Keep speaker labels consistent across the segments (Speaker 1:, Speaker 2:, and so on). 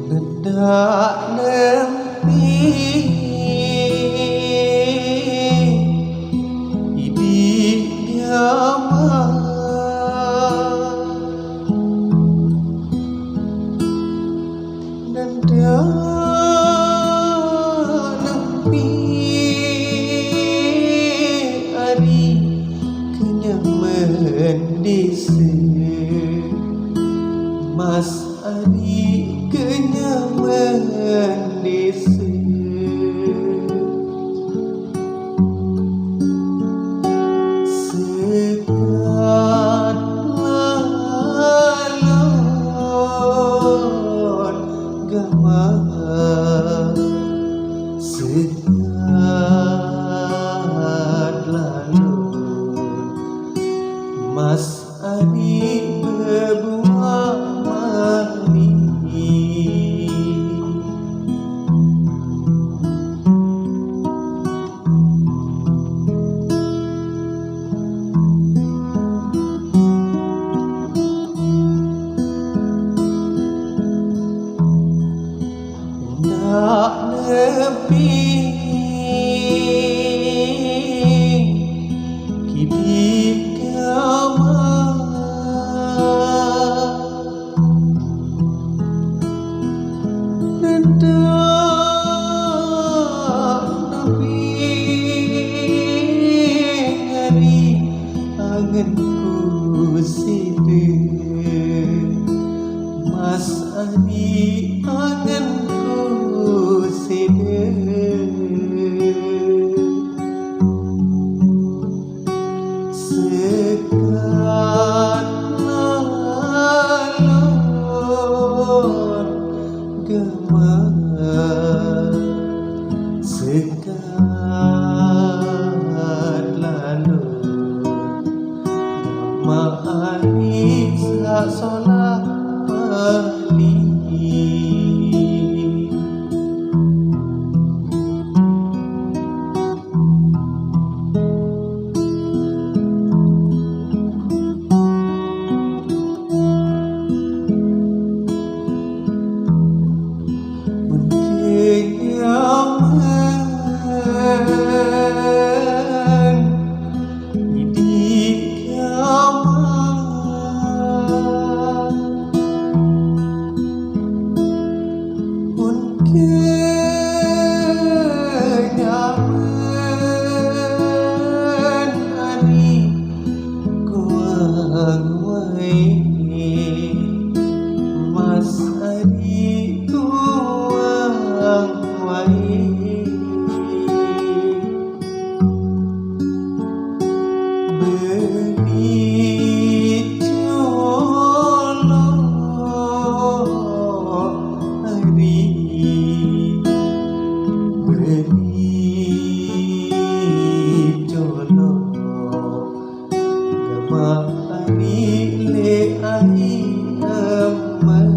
Speaker 1: Hendak nepi hidup nyaman, hendak nepi hari kenyaman desa Mas Ari kenyaman desa. Sekat lalon gamar, sekat lalon Mas Ari berbuah mali. Hendak nepi hidup nyaman, hendak nepi hari anganku sida Mas Ari anganku sida. Sekat lalon gemar, sekat lalon gemar Ari sak solat mali. Kenyaman Ari kuang wai, Mas Ari kuang wai. Beri colok Ari, beri colok gamar Ari le Ari aman.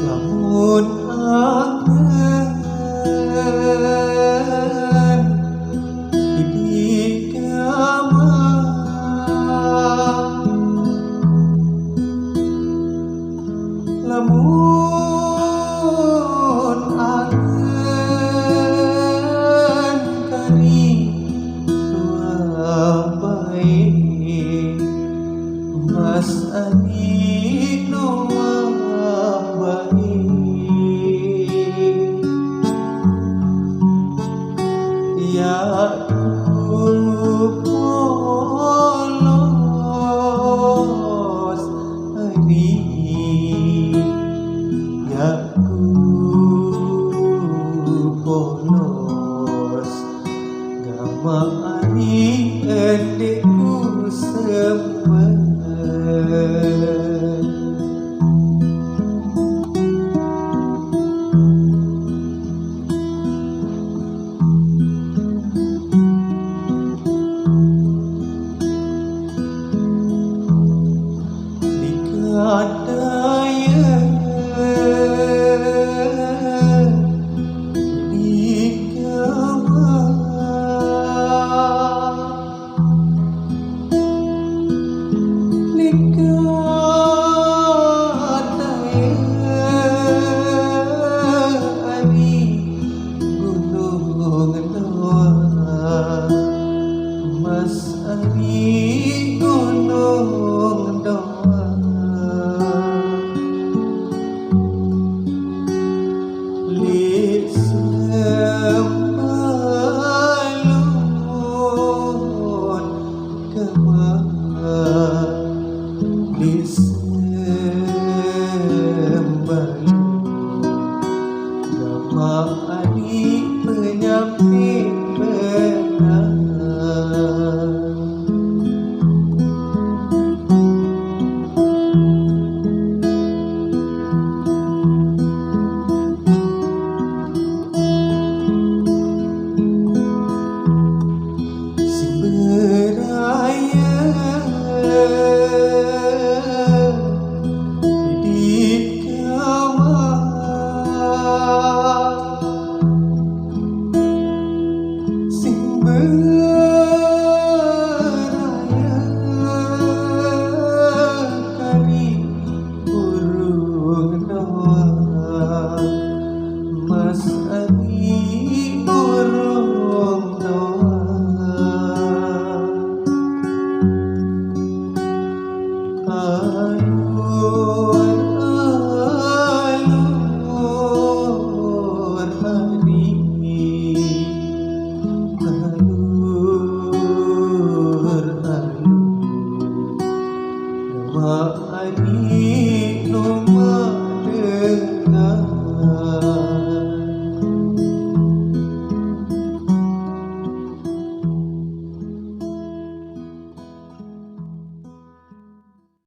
Speaker 1: Lamun angan hidup nyaman, lamun angan kari tua baik, Mas Ari tua baik. Ya polos Ari, ya polos gamar Ari endekku sempat. beraya kali burung doa Mas Ani burung doa alur hari alur alur Ani